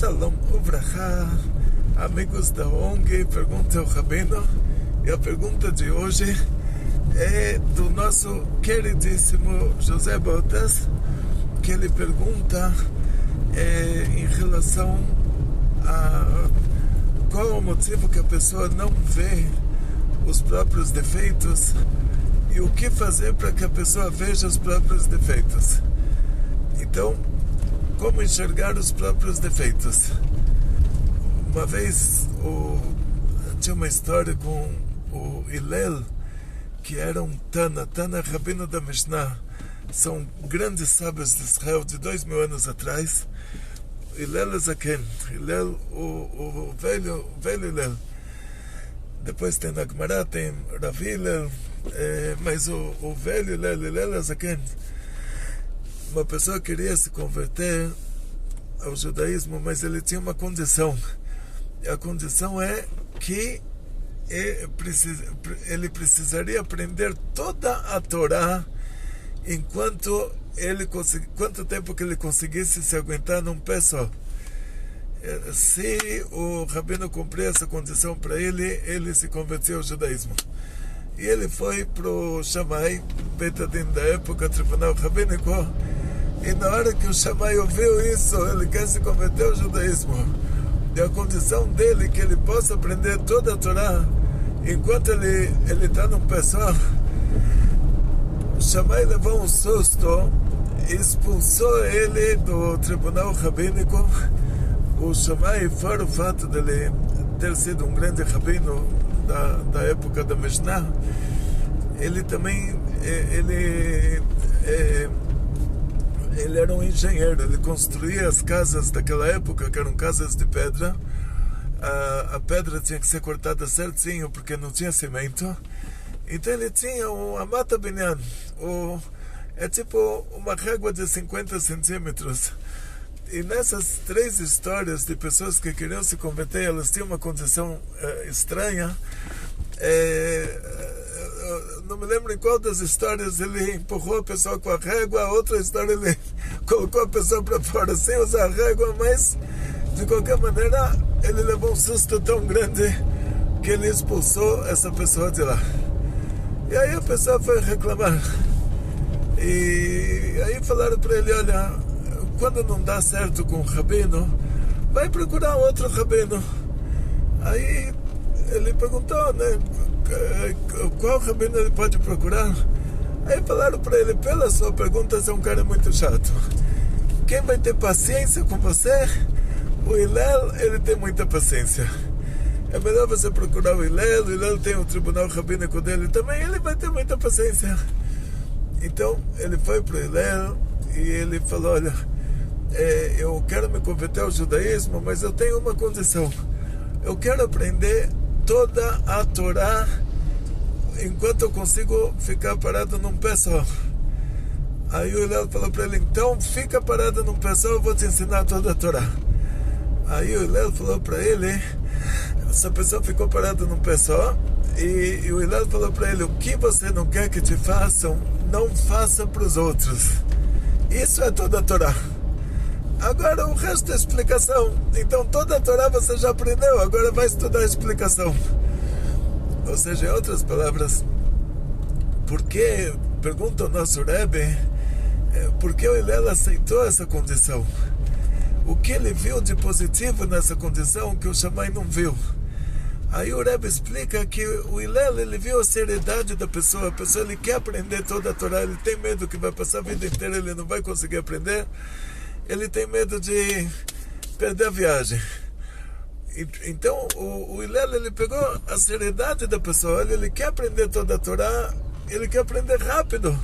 Shalom Uvrachá, amigos da ONG, pergunta ao Rabino. E a pergunta de hoje é do nosso queridíssimo José Botas, que ele pergunta em relação a qual é o motivo que a pessoa não vê os próprios defeitos e o que fazer para que a pessoa veja os próprios defeitos. Então, como enxergar os próprios defeitos? Uma vez tinha uma história com o Hillel, que era um Tana rabino da Mishnah. São grandes sábios de Israel de 2000 anos atrás. Hillel Zaken, Hillel, o velho Hillel. Depois tem na Gemara, tem Rav Hillel, mas o velho Hillel Zaken, uma pessoa queria se converter ao judaísmo, mas ele tinha uma condição. E a condição é que ele precisaria aprender toda a Torá quanto tempo que ele conseguisse se aguentar num pé só. Se o rabino cumprir essa condição para ele, ele se converteu ao judaísmo. E ele foi para o Shammai, Beit Adin da época, tribunal rabínico, e na hora que o Shammai ouviu isso, ele quer se converter ao judaísmo. E a condição dele é que ele possa aprender toda a Torá enquanto ele está num pé só. O Shammai levou um susto, expulsou ele do tribunal rabínico. O Shammai, fora o fato dele ter sido um grande rabino da época da Mishnah, ele também ele era um engenheiro. Ele construía as casas daquela época, que eram casas de pedra. A pedra tinha que ser cortada certinho porque não tinha cimento. Então ele tinha uma mata binyan, é tipo uma régua de 50 centímetros. E nessas três histórias de pessoas que queriam se converter, elas tinham uma condição estranha. Não me lembro em qual das histórias ele empurrou a pessoa com a régua, a outra história ele colocou a pessoa para fora sem usar a régua, mas de qualquer maneira ele levou um susto tão grande que ele expulsou essa pessoa de lá. E aí a pessoa foi reclamar. E aí falaram para ele: olha, quando não dá certo com o rabino, vai procurar outro rabino. Aí ele perguntou, né, qual rabino ele pode procurar? Aí falaram para ele: pela sua pergunta, você é um cara muito chato. Quem vai ter paciência com você? O Hillel, ele tem muita paciência. É melhor você procurar o Hillel tem o tribunal rabínico dele também, ele vai ter muita paciência. Então ele foi para o Hillel e ele falou: olha, eu quero me converter ao judaísmo, mas eu tenho uma condição. Eu quero aprender toda a Torá enquanto eu consigo ficar parado num pé só. Aí o Hillel falou para ele: então fica parado num pé só, eu vou te ensinar toda a Torá. Aí o Hillel falou para ele, essa pessoa ficou parada num pé só, e o Hillel falou para ele: o que você não quer que te façam, não faça para os outros. Isso é toda a Torá. Agora o resto é explicação. Então toda a Torá você já aprendeu, agora vai estudar a explicação. Ou seja, em outras palavras, por que, pergunta o nosso Rebbe, por que o Hillel aceitou essa condição? O que ele viu de positivo nessa condição que o Shammai não viu? Aí o Rebbe explica que o Hillel, ele viu a seriedade da pessoa. A pessoa, ele quer aprender toda a Torá, ele tem medo que vai passar a vida inteira, ele não vai conseguir aprender. Ele tem medo de perder a viagem. Então o Hillel, ele pegou a seriedade da pessoa. Ele quer aprender toda a Torá, ele quer aprender rápido.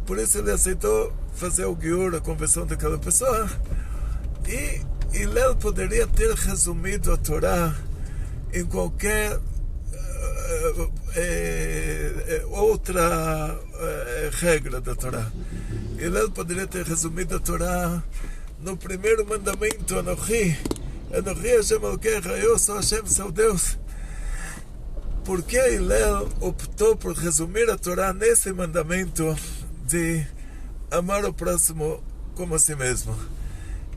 Por isso ele aceitou fazer o giur, a conversão daquela pessoa. E Hillel poderia ter resumido a Torá em qualquer outra regra da Torá. Hillel poderia ter resumido a Torá no primeiro mandamento: Anochi Hashem Elokecha, eu sou Hashem, seu Deus. Por que Hillel optou por resumir a Torá nesse mandamento de amar o próximo como a si mesmo?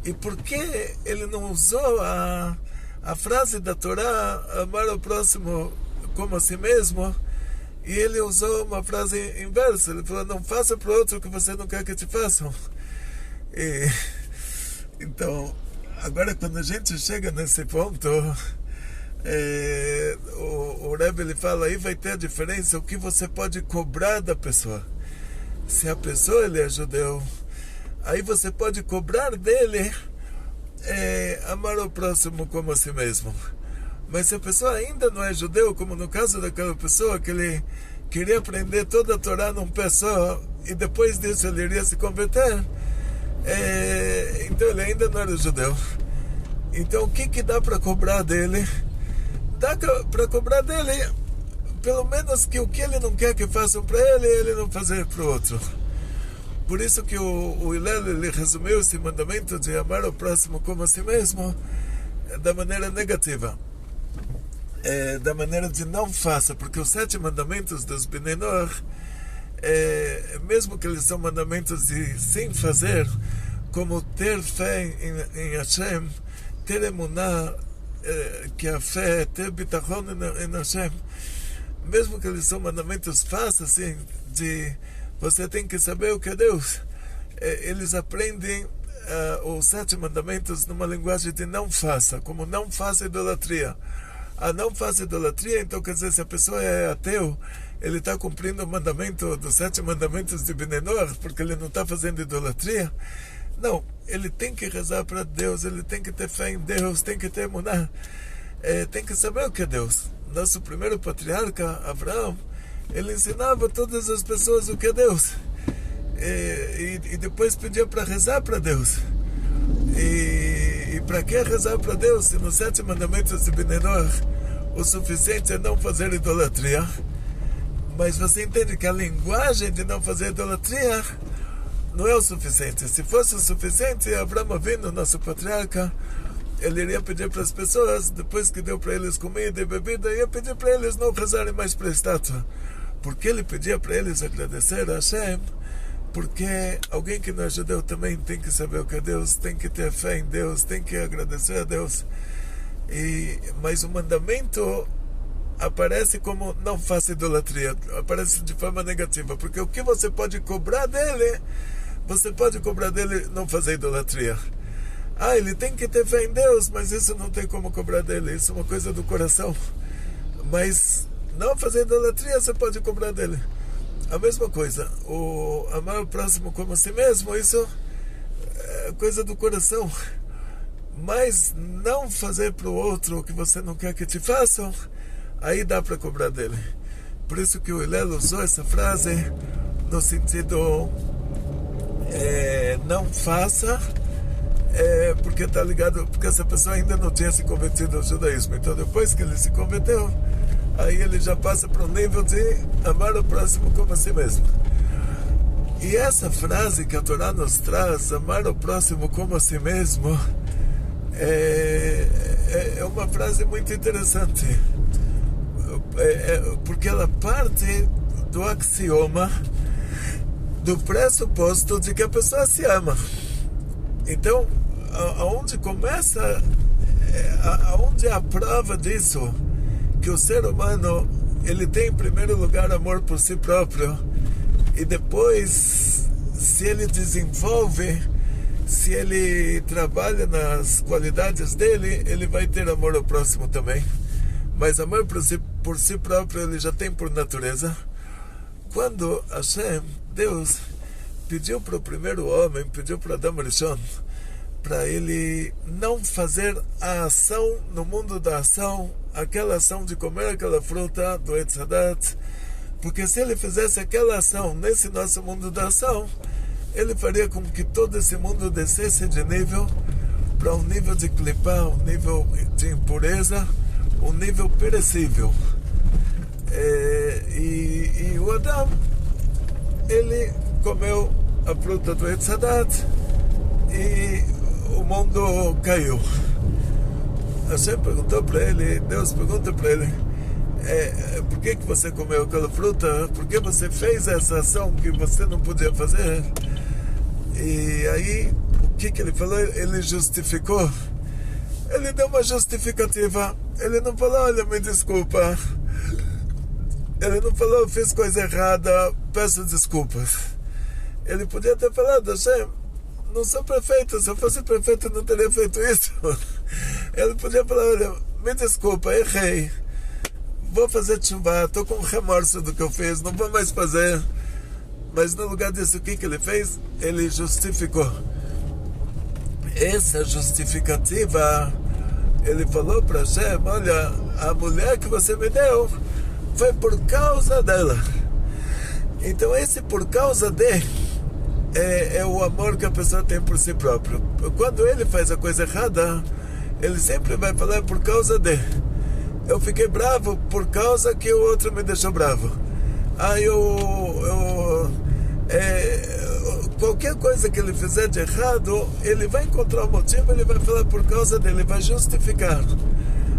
E por que ele não usou a frase da Torá, amar o próximo como a si mesmo, e ele usou uma frase inversa? Ele falou, não faça para o outro o que você não quer que te façam. Então, agora quando a gente chega nesse ponto, o Rebbe ele fala, aí vai ter a diferença, o que você pode cobrar da pessoa. Se a pessoa ele é judeu, aí você pode cobrar dele amar o próximo como a si mesmo. Mas se a pessoa ainda não é judeu, como no caso daquela pessoa que ele queria aprender toda a Torá num pé só, e depois disso ele iria se converter, então ele ainda não era judeu. Então o que dá para cobrar dele? Dá para cobrar dele pelo menos que o que ele não quer que façam para ele não fazer para o outro. Por isso que o Hillel ele resumiu esse mandamento de amar o próximo como a si mesmo da maneira negativa, da maneira de não faça, porque os 7 mandamentos dos Bnei Noach, mesmo que eles são mandamentos de sem fazer, como ter fé em Hashem, ter emuná, que a fé é ter bitachon em Hashem, mesmo que eles são mandamentos fáceis, assim, de você tem que saber o que é Deus, eles aprendem os 7 mandamentos numa linguagem de não faça, como não faça idolatria. A não faça idolatria, então quer dizer, se a pessoa é ateu, ele está cumprindo o mandamento dos 7 mandamentos de Bnei Noach, porque ele não está fazendo idolatria. Não, ele tem que rezar para Deus, ele tem que ter fé em Deus, tem que ter emuná, tem que saber o que é Deus. Nosso primeiro patriarca, Abraão, ele ensinava a todas as pessoas o que é Deus, e depois pedia para rezar para Deus. E para que rezar para Deus se nos 7 mandamentos de Bnei Noach o suficiente é não fazer idolatria? Mas você entende que a linguagem de não fazer idolatria não é o suficiente. Se fosse o suficiente, Abraão Avinu, nosso patriarca, ele iria pedir para as pessoas, depois que deu para eles comida e bebida, ia pedir para eles não rezarem mais para a estátua. Porque ele pedia para eles agradecer a Hashem, porque alguém que não é judeu também tem que saber o que é Deus, tem que ter fé em Deus, tem que agradecer a Deus. Mas o mandamento aparece como não faça idolatria, aparece de forma negativa, porque o que você pode cobrar dele, você pode cobrar dele não fazer idolatria. Ele tem que ter fé em Deus, mas isso não tem como cobrar dele, isso é uma coisa do coração. Mas não fazer idolatria você pode cobrar dele. A mesma coisa, o amar o próximo como a si mesmo, isso é coisa do coração. Mas não fazer para o outro o que você não quer que te façam, aí dá para cobrar dele. Por isso que o Hillel usou essa frase no sentido não faça, porque está ligado, porque essa pessoa ainda não tinha se convertido ao judaísmo. Então depois que ele se converteu, aí ele já passa para um nível de amar o próximo como a si mesmo. E essa frase que a Torá nos traz, amar o próximo como a si mesmo, é uma frase muito interessante, porque ela parte do axioma, do pressuposto de que a pessoa se ama. Então, aonde começa, aonde é a prova disso, que o ser humano ele tem em primeiro lugar amor por si próprio, e depois, se ele desenvolve, se ele trabalha nas qualidades dele, ele vai ter amor ao próximo também. Mas amor por si próprio ele já tem por natureza. Quando Hashem, Deus, pediu para o primeiro homem, pediu para Adam Rishon, para ele não fazer a ação no mundo da ação, aquela ação de comer aquela fruta do Etz Hadat, porque se ele fizesse aquela ação nesse nosso mundo da ação, ele faria com que todo esse mundo descesse de nível para um nível de clipá, um nível de impureza, um nível perecível. E o Adam, ele comeu a fruta do Etz Hadat e o mundo caiu. Hashem perguntou para ele, Deus pergunta para ele, por que você comeu aquela fruta? Por que você fez essa ação que você não podia fazer? E aí, o que ele falou? Ele justificou. Ele deu uma justificativa. Ele não falou, olha, me desculpa. Ele não falou, fiz coisa errada, peço desculpas. Ele podia ter falado, Hashem, não sou perfeito, se eu fosse perfeito eu não teria feito isso. Ele podia falar, olha, me desculpa, errei. Vou fazer tshuva, estou com remorso do que eu fiz, não vou mais fazer. Mas no lugar disso, o que ele fez? Ele justificou. Essa justificativa, ele falou para Hashem, olha, a mulher que você me deu foi por causa dela. Então esse por causa de é o amor que a pessoa tem por si próprio. Quando ele faz a coisa errada, ele sempre vai falar por causa de. Eu fiquei bravo por causa que o outro me deixou bravo. Qualquer coisa que ele fizer de errado, ele vai encontrar um motivo, ele vai falar por causa dele, ele vai justificar.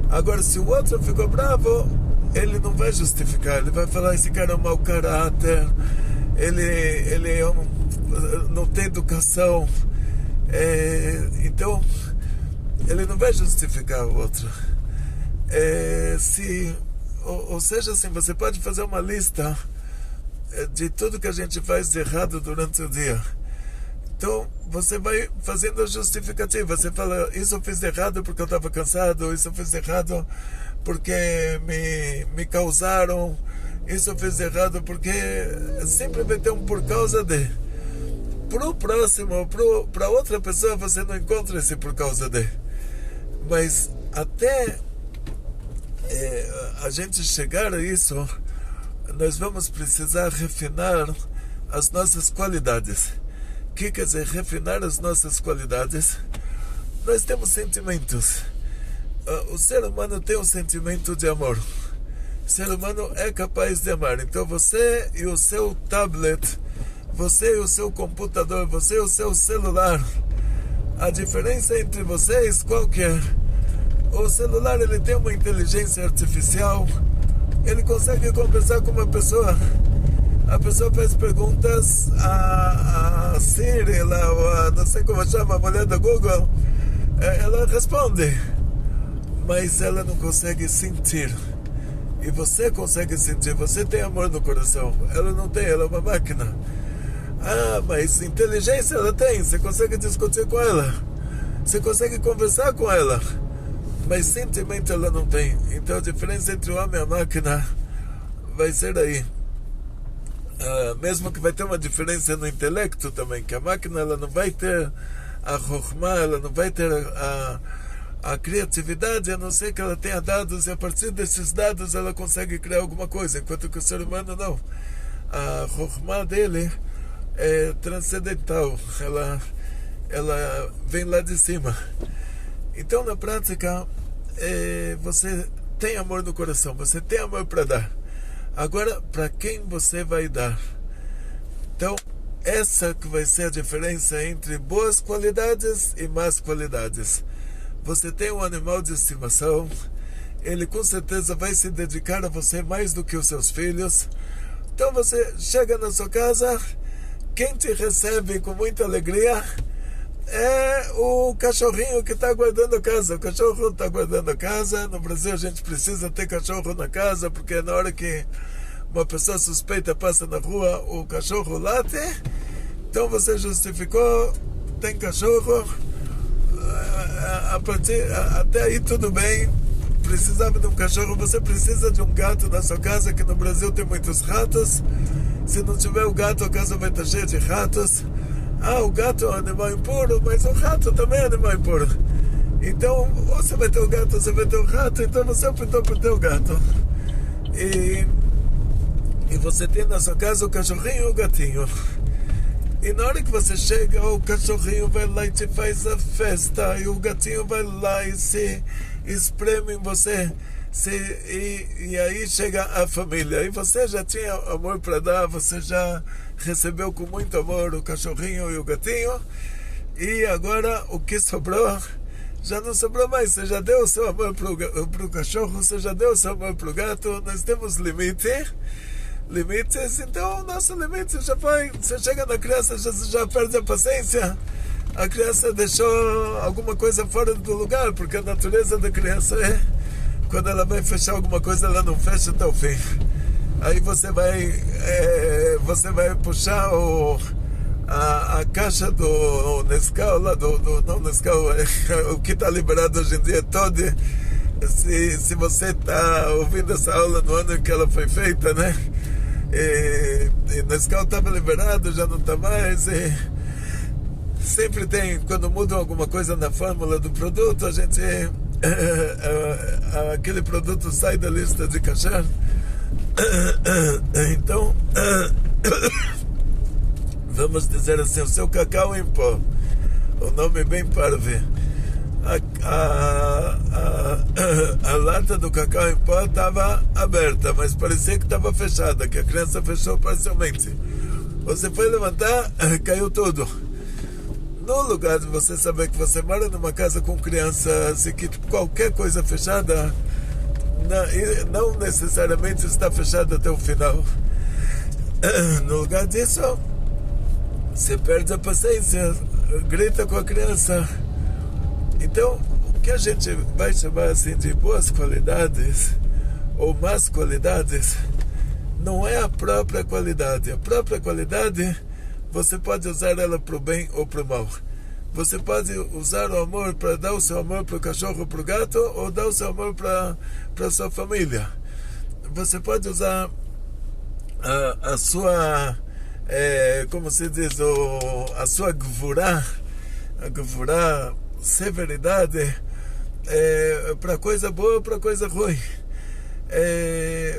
Agora, se o outro ficou bravo, ele não vai justificar, ele vai falar, esse cara é um mau caráter, ele não tem educação, então ele não vai justificar o outro. Ou seja, assim, você pode fazer uma lista de tudo que a gente faz de errado durante o dia. Então você vai fazendo a justificativa. Você fala, isso eu fiz de errado porque eu estava cansado, isso eu fiz de errado porque me causaram, isso eu fiz de errado porque sempre vai ter um por causa de. Para o próximo, para outra pessoa, você não encontra esse por causa de. Mas até a gente chegar a isso, nós vamos precisar refinar as nossas qualidades. O que quer dizer refinar as nossas qualidades? Nós temos sentimentos. O ser humano tem um sentimento de amor. O ser humano é capaz de amar. Então você e o seu tablet, você e o seu computador, você e o seu celular, a diferença entre vocês qual que é? O celular, ele tem uma inteligência artificial, ele consegue conversar com uma pessoa. A pessoa faz perguntas a Siri, não sei como chama, a mulher da Google, ela responde, mas ela não consegue sentir. E você consegue sentir, você tem amor no coração. Ela não tem, ela é uma máquina. Mas inteligência ela tem, você consegue discutir com ela, você consegue conversar com ela, mas sentimento ela não tem. Então a diferença entre o homem e a máquina vai ser aí. Mesmo que vai ter uma diferença no intelecto também, que a máquina ela não vai ter a chokhmah, ela não vai ter a criatividade, a não ser que ela tenha dados, e a partir desses dados ela consegue criar alguma coisa, enquanto que o ser humano não. A chokhmah dele é transcendental, ela vem lá de cima. Então na prática você tem amor no coração, você tem amor para dar. Agora, para quem você vai dar? Então, essa que vai ser a diferença entre boas qualidades e más qualidades. Você tem um animal de estimação, ele com certeza vai se dedicar a você mais do que os seus filhos. Então você chega na sua casa, quem te recebe com muita alegria é o cachorrinho que está guardando a casa. O cachorro está guardando a casa. No Brasil a gente precisa ter cachorro na casa, porque na hora que uma pessoa suspeita passa na rua, o cachorro late. Então você justificou, tem cachorro, até aí tudo bem. Precisava de um cachorro, você precisa de um gato na sua casa, que no Brasil tem muitos ratos. Se não tiver o gato, a casa vai estar cheia de ratos. O gato é um animal impuro, mas o rato também é um animal impuro. Então, ou você vai ter o gato, ou você vai ter o rato, então você optou por ter o gato. E você tem na sua casa o cachorrinho e o gatinho. E na hora que você chega, o cachorrinho vai lá e te faz a festa, e o gatinho vai lá e se espreme em você. E aí chega a família, e você já tinha amor para dar, você já recebeu com muito amor o cachorrinho e o gatinho, e agora o que sobrou, já não sobrou mais. Você já deu o seu amor para o cachorro, você já deu o seu amor para o gato. Nós temos limites, então o nosso limite já foi. Você chega na criança, já perde a paciência, a criança deixou alguma coisa fora do lugar, porque a natureza da criança é, quando ela vai fechar alguma coisa, ela não fecha até o fim. Aí você vai puxar a caixa do Nescau, lá não Nescau, o que está liberado hoje em dia todo. Se você está ouvindo essa aula no ano em que ela foi feita, né? E Nescau estava liberado, já não está mais. Sempre tem, quando mudam alguma coisa na fórmula do produto, a gente aquele produto sai da lista de kasher. Então vamos dizer assim, o seu cacau em pó, o nome bem parve, a lata do cacau em pó estava aberta, mas parecia que estava fechada, que a criança fechou parcialmente. Você foi levantar, caiu tudo. No lugar de você saber que você mora numa casa com crianças e que qualquer coisa fechada não necessariamente está fechada até o final, no lugar disso, você perde a paciência, grita com a criança. Então, o que a gente vai chamar assim de boas qualidades ou más qualidades não é a própria qualidade. A própria qualidade você pode usar ela para o bem ou para o mal. Você pode usar o amor para dar o seu amor para o cachorro ou para o gato, ou dar o seu amor para a sua família. Você pode usar a sua, como se diz, a sua gvurá, severidade, para coisa boa ou para coisa ruim.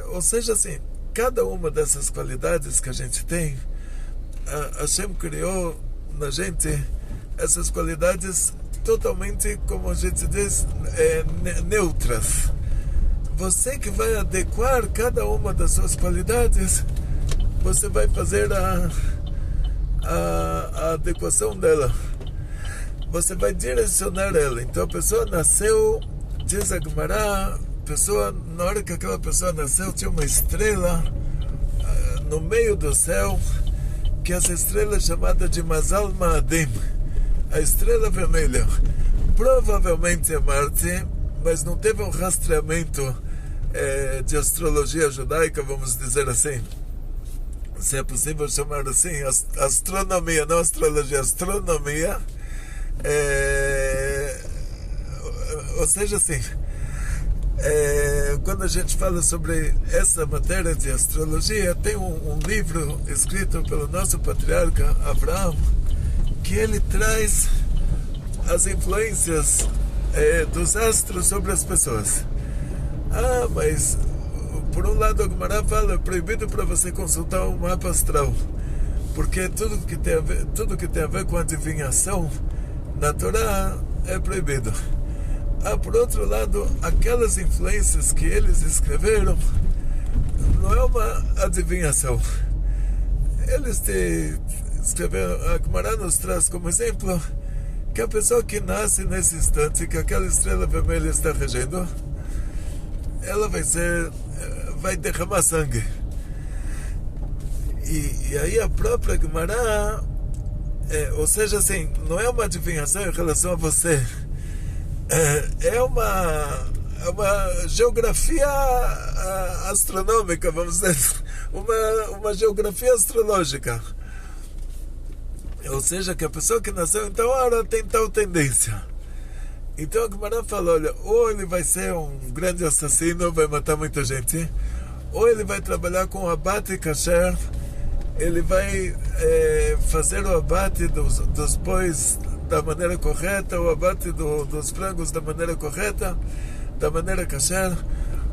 Ou seja, assim, cada uma dessas qualidades que a gente tem, Hashem criou na gente essas qualidades totalmente, como a gente diz, neutras. Você que vai adequar cada uma das suas qualidades, você vai fazer a adequação dela. Você vai direcionar ela. Então a pessoa nasceu, diz a Gemara, na hora que aquela pessoa nasceu, tinha uma estrela no meio do céu, que essa estrela é chamada de Mazal Ma'adim, a estrela vermelha. Provavelmente é Marte, mas não teve um rastreamento de astrologia judaica, vamos dizer assim, se é possível chamar assim, astronomia, não astrologia, astronomia. Ou seja, assim, quando a gente fala sobre essa matéria de astrologia, tem um livro escrito pelo nosso patriarca Abraão, que ele traz as influências dos astros sobre as pessoas. Mas por um lado a Gemara fala, é proibido para você consultar um mapa astral, porque tudo que tem a ver com adivinhação na Torá é proibido. Por outro lado, aquelas influências que eles escreveram não é uma adivinhação. Eles escreveram, a Gemara nos traz como exemplo que a pessoa que nasce nesse instante, que aquela estrela vermelha está regendo, ela vai derramar sangue. E aí a própria Gemara, ou seja, assim, não é uma adivinhação em relação a você, é uma geografia astronômica, vamos dizer, uma geografia astrológica. Ou seja, que a pessoa que nasceu em tal hora tem tal tendência. Então a Gemara fala, olha, ou ele vai ser um grande assassino, vai matar muita gente, ou ele vai trabalhar com abate kasher, ele vai fazer o abate dos bois da maneira correta, o abate dos frangos da maneira correta, da maneira kasher,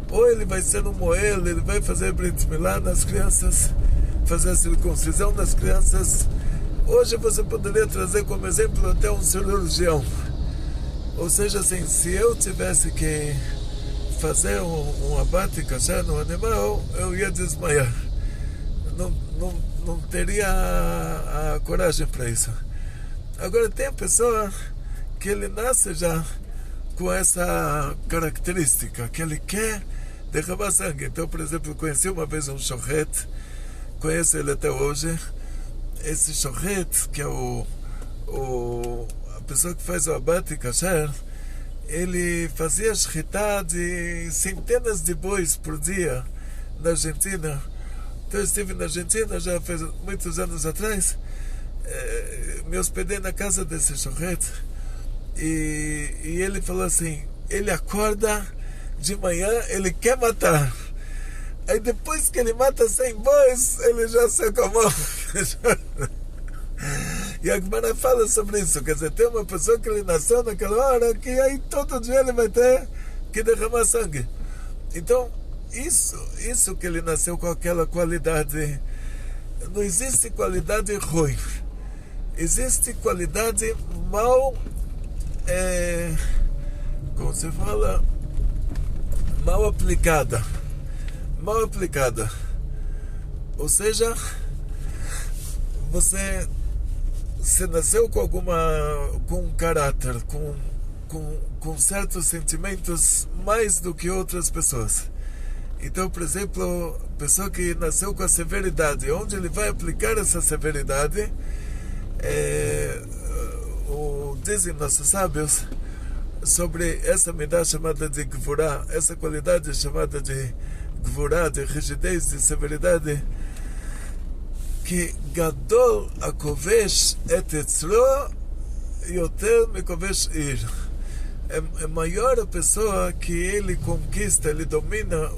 ou ele vai ser um moel, ele vai fazer brit milá nas crianças, fazer a circuncisão das crianças. Hoje você poderia trazer como exemplo até um cirurgião. Ou seja, assim, se eu tivesse que fazer um abate kasher no animal, eu ia desmaiar. Não teria a coragem para isso. Agora, tem a pessoa que ele nasce já com essa característica, que ele quer derramar sangue. Então, por exemplo, eu conheci uma vez um shochet, conheço ele até hoje. Esse shochet, que é o a pessoa que faz o abate kasher, ele fazia shchita de centenas de bois por dia na Argentina. Então eu estive na Argentina já faz muitos anos atrás, me hospedei na casa desse shochet, e ele falou assim, ele acorda de manhã, ele quer matar. Aí depois que ele mata 100 bois, ele já se acalmou. E a Gemara fala sobre isso, quer dizer, tem uma pessoa que ele nasceu naquela hora que aí todo dia ele vai ter que derramar sangue. Então, isso que ele nasceu com aquela qualidade, não existe qualidade ruim, existe qualidade mal, como se fala, mal aplicada. Ou seja, você nasceu com um caráter, com certos sentimentos mais do que outras pessoas. Então, por exemplo, a pessoa que nasceu com a severidade, onde ele vai aplicar essa severidade, dizem nossos sábios sobre essa medida chamada de gvurá, essa qualidade chamada de gvurá, de rigidez, de severidade, que gadol akovesh et etzro yoter mekovesh ir. É maior a pessoa que ele conquista, ele domina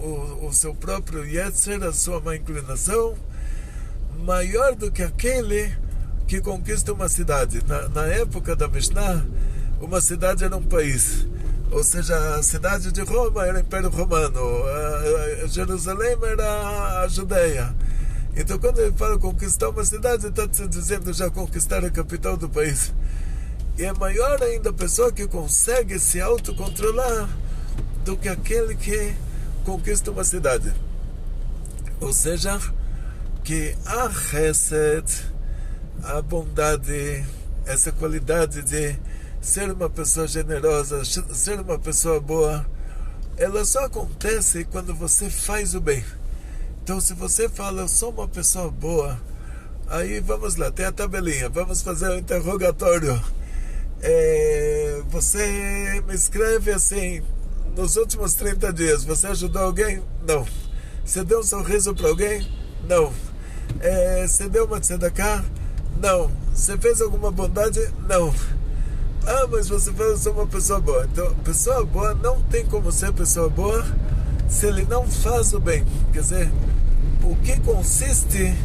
o seu próprio yetzer, a sua má inclinação, maior do que aquele que conquista uma cidade. Na época da Mishnah, uma cidade era um país. Ou seja, a cidade de Roma era o Império Romano, Jerusalém era a Judeia. Então, quando ele fala conquistar uma cidade, está se dizendo já conquistar a capital do país. E é maior ainda a pessoa que consegue se autocontrolar do que aquele que conquista uma cidade. Ou seja, que a chesed, a bondade, essa qualidade de ser uma pessoa generosa, ser uma pessoa boa, ela só acontece quando você faz o bem. Então, se você fala, eu sou uma pessoa boa, aí vamos lá, tem a tabelinha, vamos fazer o interrogatório. Você me escreve assim, nos últimos 30 dias, você ajudou alguém? Não. Você deu um sorriso para alguém? Não. Você deu uma tzedakah? Não. Você fez alguma bondade? Não. Ah, mas você fala, eu sou uma pessoa boa. Então, pessoa boa não tem como ser pessoa boa se ele não faz o bem. Quer dizer, o que consiste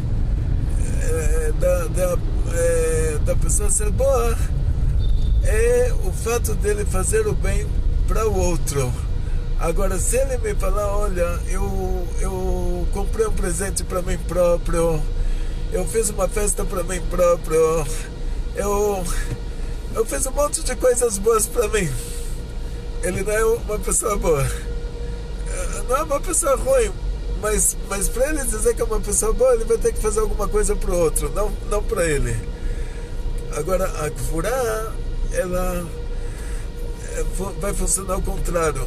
da pessoa ser boa é o fato dele fazer o bem para o outro. Agora, se ele me falar, olha, eu comprei um presente para mim próprio, eu fiz uma festa para mim próprio, eu fiz um monte de coisas boas para mim, ele não é uma pessoa boa. Não é uma pessoa ruim, mas para ele dizer que é uma pessoa boa, ele vai ter que fazer alguma coisa para o outro, não para ele. Agora, a gvurá, ela vai funcionar ao contrário.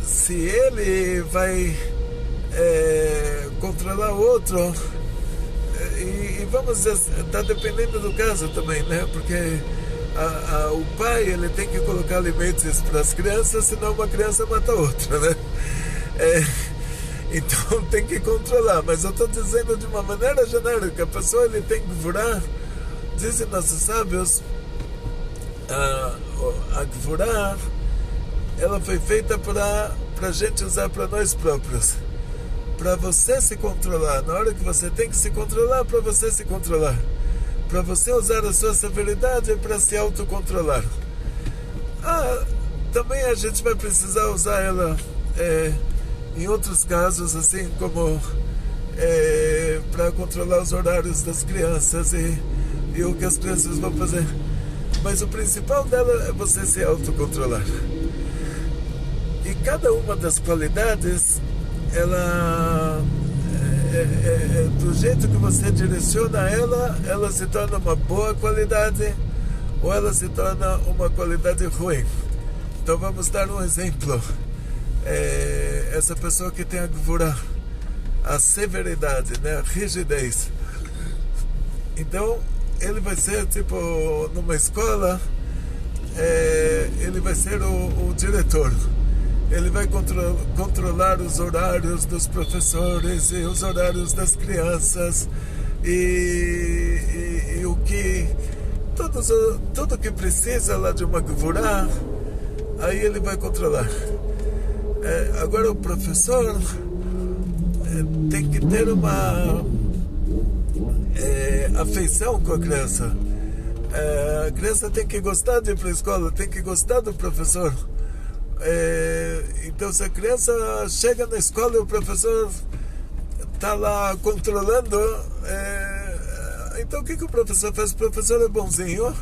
Se ele vai controlar o outro, e vamos dizer, está dependendo do caso também, né? Porque o pai, ele tem que colocar limites para as crianças, senão uma criança mata outra, né? Então tem que controlar. Mas eu estou dizendo de uma maneira genérica, a pessoa, ele tem que gvurá. Dizem nossos sábios, a gvurá, ela foi feita para a gente usar para nós próprios, para você se controlar. Na hora que você tem que se controlar, para você se controlar, para você usar a sua severidade para se autocontrolar. Também a gente vai precisar usar ela em outros casos, assim como para controlar os horários das crianças e o que as crianças vão fazer. Mas o principal dela é você se autocontrolar. E cada uma das qualidades, ela do jeito que você direciona ela se torna uma boa qualidade ou ela se torna uma qualidade ruim. Então vamos dar um exemplo. Essa pessoa que tem a gvurá, a severidade, né, a rigidez. Então ele vai ser tipo numa escola, ele vai ser o diretor. Ele vai controlar os horários dos professores e os horários das crianças e o que tudo que precisa lá de uma gevurá, aí ele vai controlar. Agora o professor tem que ter uma afeição com a criança. A criança tem que gostar de ir para a escola, tem que gostar do professor. Então, se a criança chega na escola e o professor está lá controlando, então o que o professor faz? O professor é bonzinho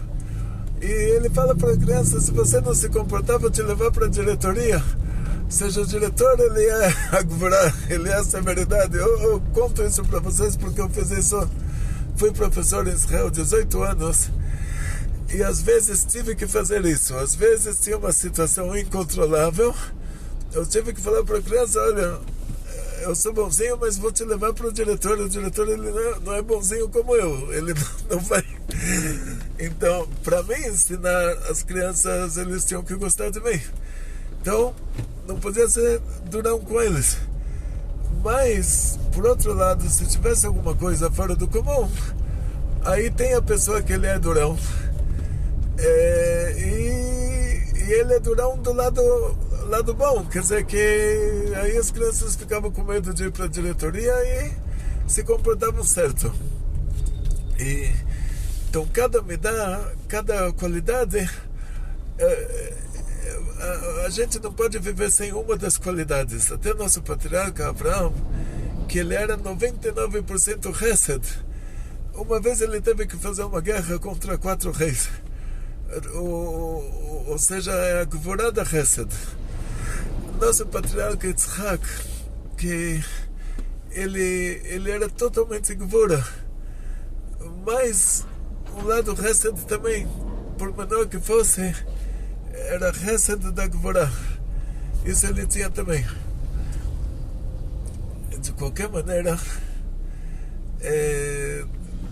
e ele fala para a criança: se você não se comportar, vou te levar para a diretoria. Ou seja, o diretor, ele é a gevurá, ele é a severidade. Eu conto isso para vocês porque eu fiz isso. Fui professor em Israel 18 anos e às vezes tive que fazer isso. Às vezes tinha uma situação incontrolável, eu tive que falar para a criança: olha, eu sou bonzinho, mas vou te levar para o diretor. O diretor, ele não é bonzinho como eu, ele não vai. Então, para mim ensinar as crianças, eles tinham que gostar de mim. Então, não podia ser durão com eles. Mas, por outro lado, se tivesse alguma coisa fora do comum, aí tem a pessoa que ele é durão. E ele é durão do lado bom. Quer dizer que aí as crianças ficavam com medo de ir para a diretoria e se comportavam certo. Então, cada midá, cada qualidade, a gente não pode viver sem uma das qualidades. Até nosso patriarca Abraão, que ele era 99% Hesed, uma vez ele teve que fazer uma guerra contra 4 reis, ou seja, a gevurá da Hesed. Nosso patriarca Yitzhak, que ele era totalmente gevura, mas o lado Hesed também, por menor que fosse, era Hesed da gevurá. Isso ele tinha também. De qualquer maneira,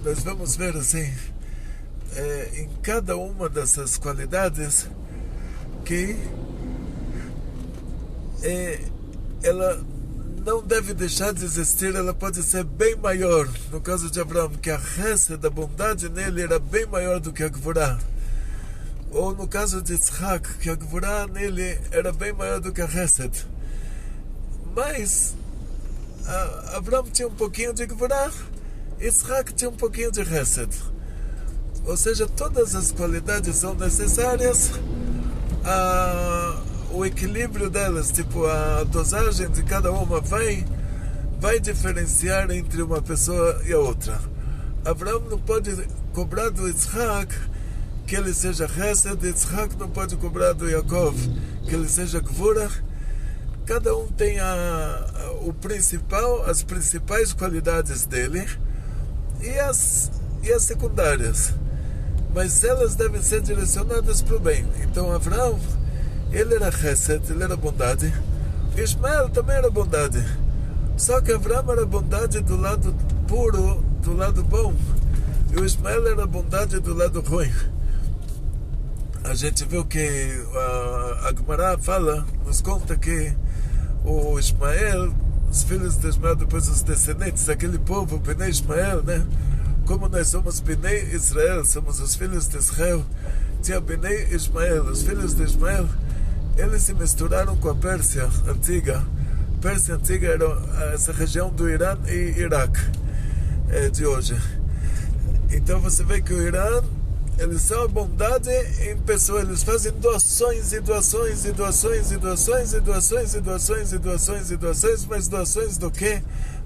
nós vamos ver assim, em cada uma dessas qualidades, que ela não deve deixar de existir, ela pode ser bem maior. No caso de Abraão, que a Hesed, a bondade nele, era bem maior do que a gevurá. Ou no caso de Yitzhak, que a gevurá nele era bem maior do que a Hesed. Mas Abraão tinha um pouquinho de gevurá, Yitzhak tinha um pouquinho de Hesed. Ou seja, todas as qualidades são necessárias, o equilíbrio delas, tipo a dosagem de cada uma vai diferenciar entre uma pessoa e a outra. Abraão não pode cobrar do Yitzhak que ele seja Hesed, Yitzhak não pode cobrar do Yaakov que ele seja gevura. Cada um tem as principais qualidades dele e as secundárias, mas elas devem ser direcionadas para o bem. Então Abraão, ele era Hesed, ele era bondade. Ismael também era bondade, só que Abraão era bondade do lado puro, do lado bom, e o Ismael era bondade do lado ruim. A gente viu que a Gemara nos conta que o Ismael, os filhos de Ismael, depois os descendentes, aquele povo, Bnei Ismael, né? Como nós somos Bnei Israel, somos os filhos de Israel, tinha Bnei Ismael, os filhos de Ismael, eles se misturaram com a Pérsia antiga. A Pérsia antiga era essa região do Irã e Iraque de hoje. Então você vê que o Irã, eles são a bondade em pessoa, eles fazem doações e doações e doações e doações e doações e doações e doações e doações, mas doações do quê?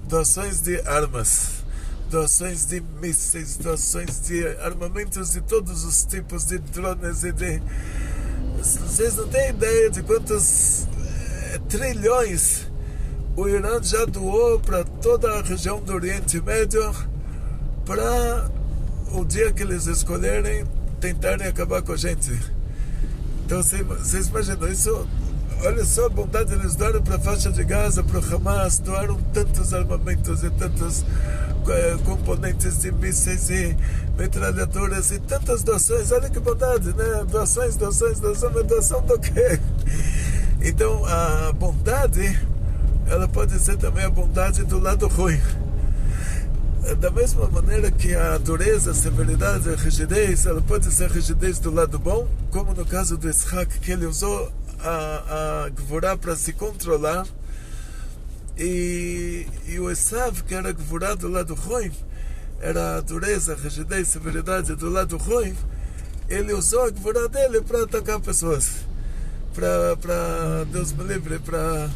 Doações de armas, doações de mísseis, doações de armamentos de todos os tipos, de drones e de... Vocês não têm ideia de quantos trilhões o Irã já doou para toda a região do Oriente Médio, para o dia que eles escolherem tentarem acabar com a gente. Então vocês imaginam isso? olha só a bondade, eles doaram para a faixa de Gaza, para o Hamas, doaram tantos armamentos e tantos componentes de mísseis e metralhadoras e tantas doações. Olha que bondade, né? Doações, mas doação do quê? Então a bondade, ela pode ser também a bondade do lado ruim. Da mesma maneira que a dureza, a severidade, a rigidez, ela pode ser rigidez do lado bom, como no caso do Ishak, que ele usou a Gvorá para se controlar, e o Esav, que era Gvorá do lado ruim, era a dureza, a rigidez, a severidade do lado ruim, ele usou a Gvorá dele para atacar pessoas, para Deus me livre, para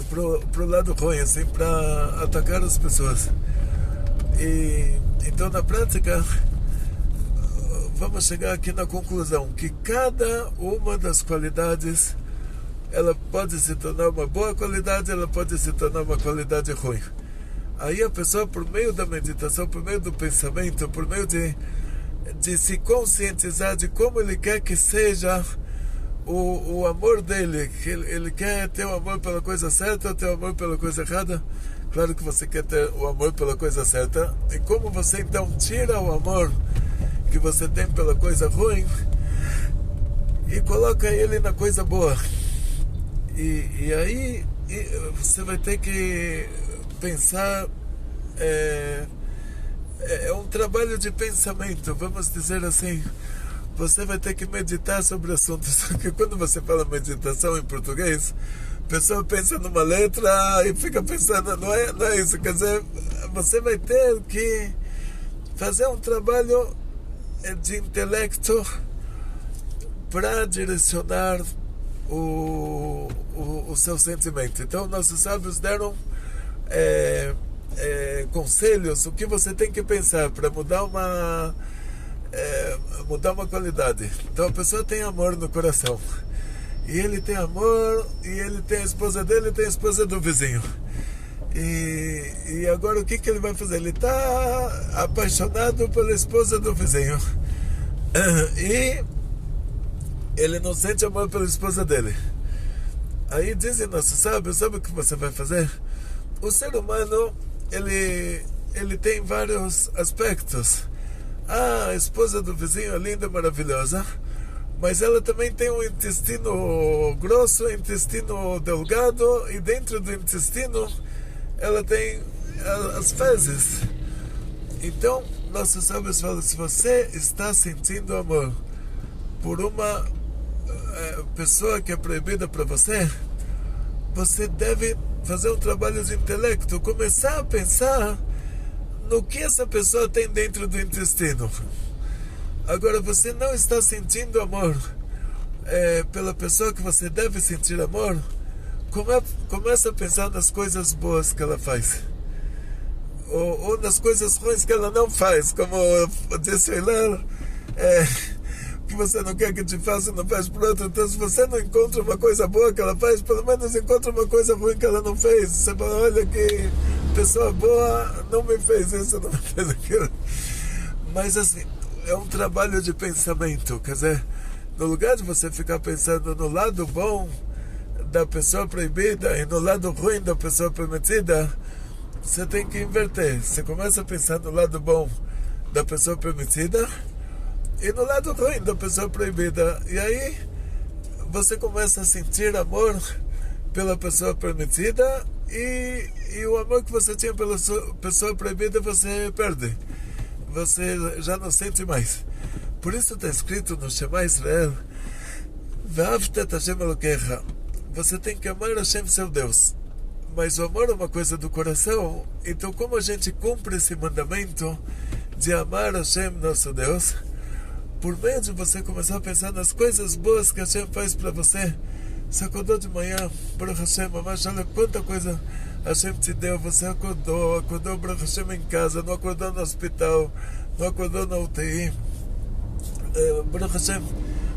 pro lado ruim, assim, para atacar as pessoas. E então, na prática, vamos chegar aqui na conclusão que cada uma das qualidades, ela pode se tornar uma boa qualidade, ela pode se tornar uma qualidade ruim. Aí a pessoa, por meio da meditação, por meio do pensamento, por meio de se conscientizar de como ele quer que seja o amor dele, que ele quer ter o amor pela coisa certa ou ter o amor pela coisa errada. Claro que você quer ter o amor pela coisa certa, e como você então tira o amor que você tem pela coisa ruim e coloca ele na coisa boa, e aí você vai ter que pensar, é um trabalho de pensamento, vamos dizer assim. Você vai ter que meditar sobre assuntos. Só que quando você fala meditação em português, a pessoa pensa numa letra e fica pensando, não é isso. Quer dizer, você vai ter que fazer um trabalho de intelecto para direcionar o seu sentimento. Então, nossos sábios deram conselhos, o que você tem que pensar para mudar uma qualidade. Então a pessoa tem amor no coração, e ele tem amor, e ele tem a esposa dele, e tem a esposa do vizinho, e agora o que ele vai fazer? Ele está apaixonado pela esposa do vizinho, e ele não sente amor pela esposa dele. Aí dizem nossos sábios, sabe o que você vai fazer? O ser humano, ele tem vários aspectos. A esposa do vizinho é linda, maravilhosa, mas ela também tem um intestino grosso, um intestino delgado, e dentro do intestino ela tem as fezes. Então, nossos sábios falam, se você está sentindo amor por uma pessoa que é proibida para você, você deve fazer um trabalho de intelecto, começar a pensar no que essa pessoa tem dentro do intestino. Agora, você não está sentindo amor pela pessoa que você deve sentir amor, começa a pensar nas coisas boas que ela faz, ou nas coisas ruins que ela não faz, como disse o Hillel, que você não quer que te faça, não faz por outro. Então, se você não encontra uma coisa boa que ela faz, pelo menos encontra uma coisa ruim que ela não fez. Você fala, olha que pessoa boa não me fez isso, não me fez aquilo. Mas assim, é um trabalho de pensamento. Quer dizer, no lugar de você ficar pensando no lado bom da pessoa proibida e no lado ruim da pessoa permitida, você tem que inverter. Você começa a pensar no lado bom da pessoa permitida e no lado ruim da pessoa proibida. E aí você começa a sentir amor pela pessoa permitida, e o amor que você tinha pela pessoa proibida você perde. Você já não sente mais. Por isso está escrito no Shema Israel, Ve'ahavta Hashem Elokecha. Você tem que amar Hashem, seu Deus. Mas o amor é uma coisa do coração. Então, como a gente cumpre esse mandamento de amar Hashem, nosso Deus? Por meio de você começar a pensar nas coisas boas que Hashem faz para você. Você acordou de manhã, Baruch Hashem, mas olha quanta coisa Hashem te deu. Você acordou Baruch Hashem em casa, não acordou no hospital, não acordou na UTI. Baruch Hashem,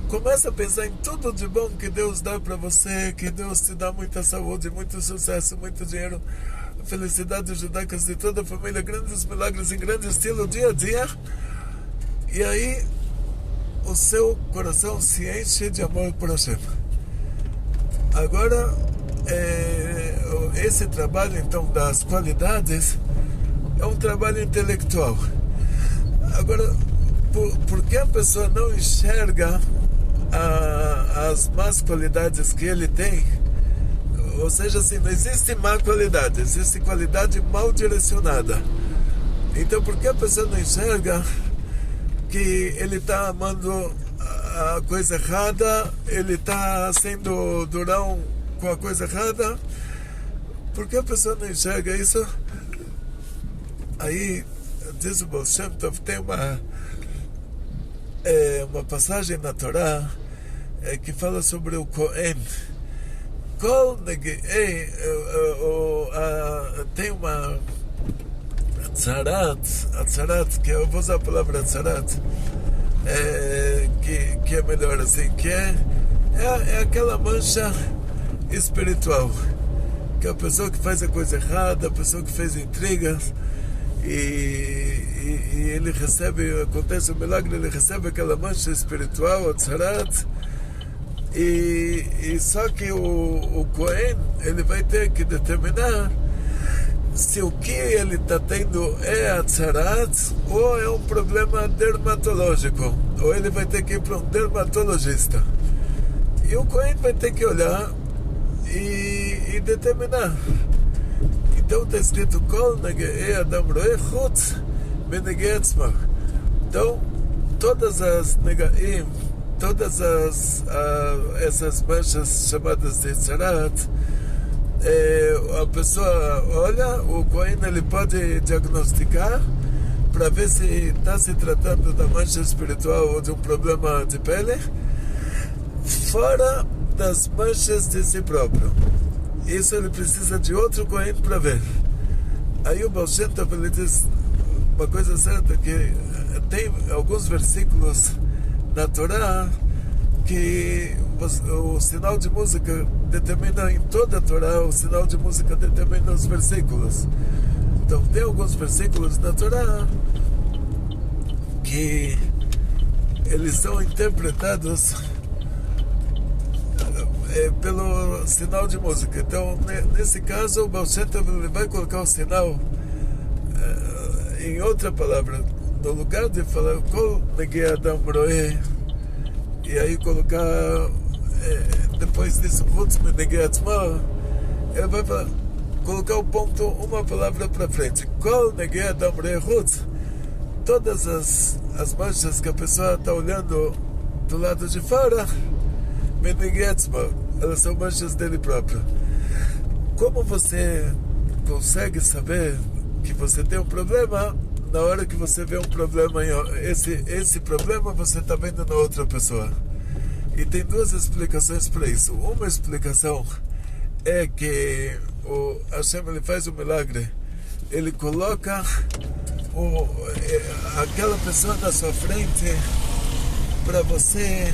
começa a pensar em tudo de bom que Deus dá para você, que Deus te dá muita saúde, muito sucesso, muito dinheiro, felicidades judaicas de toda a família, grandes milagres em grande estilo, dia a dia. E aí o seu coração se enche de amor por Hashem. Agora, esse trabalho, então, das qualidades, é um trabalho intelectual. Agora, por que a pessoa não enxerga as más qualidades que ele tem? Ou seja, assim, não existe má qualidade, existe qualidade mal direcionada. Então, por que a pessoa não enxerga que ele está amando a coisa errada, ele está sendo durão com a coisa errada? Por que a pessoa não enxerga isso? Aí, diz o Baal Shem Tov, tem uma passagem na Torá que fala sobre o Kohen. Tem uma Atzarat, que eu vou usar a palavra Atzarat, que é melhor assim, que é aquela mancha espiritual, que é a pessoa que faz a coisa errada, a pessoa que fez intrigas, e ele recebe, acontece um milagre, ele recebe aquela mancha espiritual, Atzarat, e só que o Kohen, ele vai ter que determinar se o que ele está tendo é Atzarat ou é um problema dermatológico, ou ele vai ter que ir para um dermatologista. E o Kohen vai ter que olhar e determinar. Então está escrito Kol negei Adam roe chutz menegei atzmach. Então, todas as negaim, todas essas manchas chamadas de Atzarat, a pessoa olha, o Kohen ele pode diagnosticar para ver se está se tratando da mancha espiritual ou de um problema de pele, fora das manchas de si próprio. Isso ele precisa de outro Kohen para ver. Aí o Baal Shem Tov, ele diz uma coisa certa, que tem alguns versículos na Torá que o sinal de música determina, em toda a Torá, o sinal de música determina os versículos. Então tem alguns versículos na Torá que eles são interpretados pelo sinal de música. Então, nesse caso, o Baal Shem Tov vai colocar o sinal em outra palavra, no lugar de falar Kol negei Adam roe, e aí colocar depois disso chutz menegei atzmach, ele vai colocar o ponto uma palavra para frente. Kol negei Adam roe chutz, todas as manchas que a pessoa está olhando do lado de fora, menegei atzmach, elas são manchas dele próprio. Como você consegue saber que você tem um problema? Na hora que você vê um problema, esse problema você está vendo na outra pessoa. E tem duas explicações para isso. Uma explicação é que o Hashem, ele faz um milagre, ele coloca aquela pessoa na sua frente para você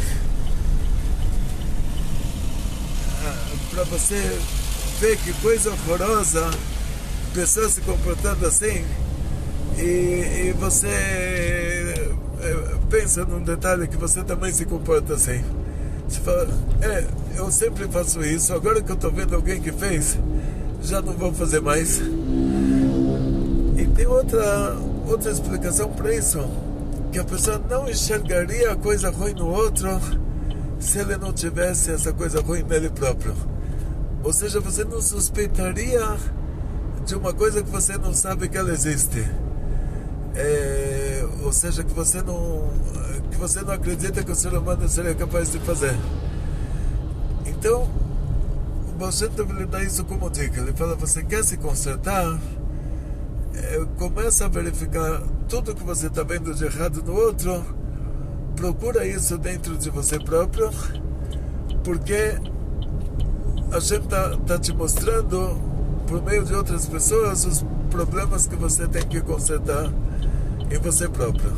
ver que coisa horrorosa, pessoas se comportando assim, e você pensa num detalhe que você também se comporta assim. Você fala, eu sempre faço isso, agora que eu estou vendo alguém que fez, já não vou fazer mais. E tem outra explicação para isso, que a pessoa não enxergaria a coisa ruim no outro se ele não tivesse essa coisa ruim nele próprio. Ou seja, você não suspeitaria de uma coisa que você não sabe que ela existe. Ou seja, que você não acredita que o ser humano seria capaz de fazer. Então, o Baal Shem Tov lhe dá isso como dica. Ele fala, você quer se consertar? Começa a verificar tudo que você está vendo de errado no outro, procura isso dentro de você próprio, porque a gente está te mostrando, por meio de outras pessoas, os problemas que você tem que consertar em você próprio.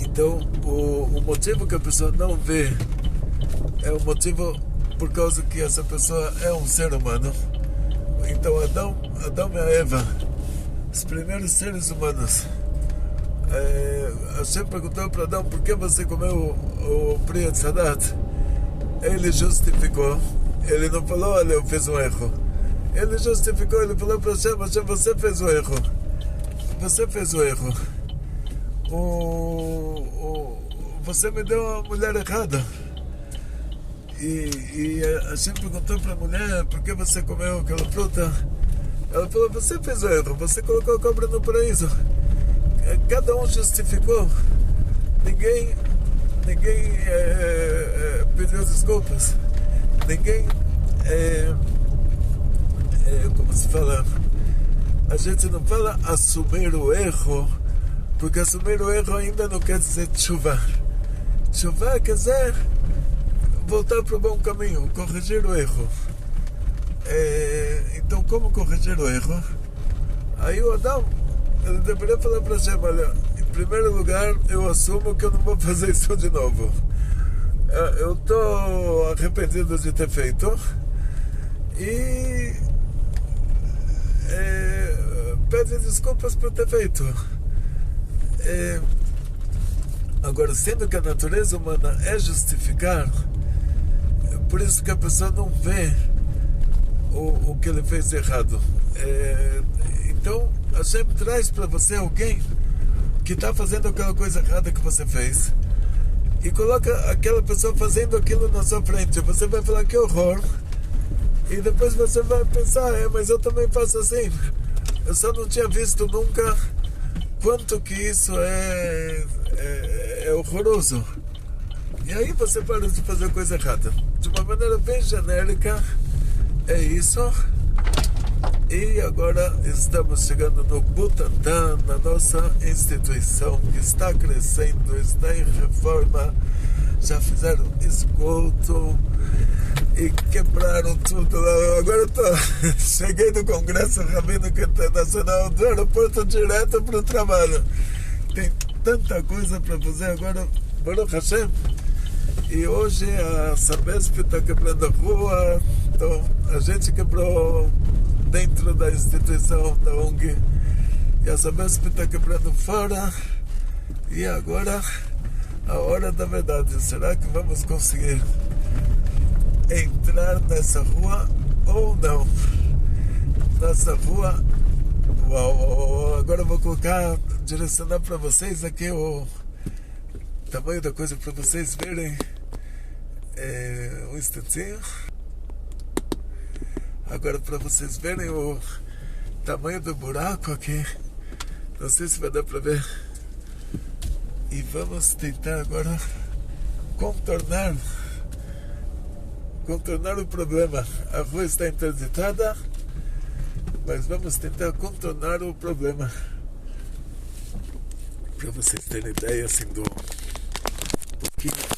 Então, o motivo que a pessoa não vê é o motivo por causa que essa pessoa é um ser humano. Então, Adão e a Eva, os primeiros seres humanos, Hashem perguntou para Adão por que você comeu o Pri Etzadat. Ele justificou. Ele não falou, olha, eu fiz um erro. Ele justificou, ele falou para Hashem, Hashem, você fez o erro. Você fez o erro. Você me deu a mulher errada. E Hashem perguntou para a mulher por que você comeu aquela fruta. Ela falou, você fez o erro, você colocou a cobra no paraíso. Cada um justificou. Ninguém pediu desculpas. Ninguém, como se fala, a gente não fala assumir o erro, porque assumir o erro ainda não quer dizer tshuva. Tshuva quer dizer voltar para o bom caminho, corrigir o erro. Então, como corrigir o erro? Aí o Adão, ele deveria falar para Hashem, olha, em primeiro lugar, eu assumo que eu não vou fazer isso de novo. Eu estou arrependido de ter feito e pede desculpas por ter feito. Agora, sendo que a natureza humana é justificar, por isso que a pessoa não vê o que ele fez de errado. Então, Hashem traz para você alguém que está fazendo aquela coisa errada que você fez e coloca aquela pessoa fazendo aquilo na sua frente. Você vai falar que horror e depois você vai pensar, mas eu também faço assim. Eu só não tinha visto nunca quanto que isso é horroroso. E aí você para de fazer coisa errada. De uma maneira bem genérica, é isso. E agora estamos chegando no Butantã, na nossa instituição que está crescendo, está em reforma. Já fizeram esgoto e quebraram tudo. Agora cheguei no Congresso Rabínico Internacional do aeroporto direto para o trabalho. Tem tanta coisa para fazer agora, Baruch Hashem. E hoje a Sabesp está quebrando a rua, então a gente quebrou dentro da instituição da ONG e a Sabesp está quebrando fora. E agora a hora da verdade, será que vamos conseguir entrar nessa rua ou não? Nessa rua, uau, agora eu vou direcionar para vocês aqui o tamanho da coisa para vocês verem. Um instantinho. Agora para vocês verem o tamanho do buraco aqui. Não sei se vai dar para ver. E vamos tentar agora contornar o problema. A rua está interditada, mas vamos tentar contornar o problema. Para vocês terem ideia assim do pouquinho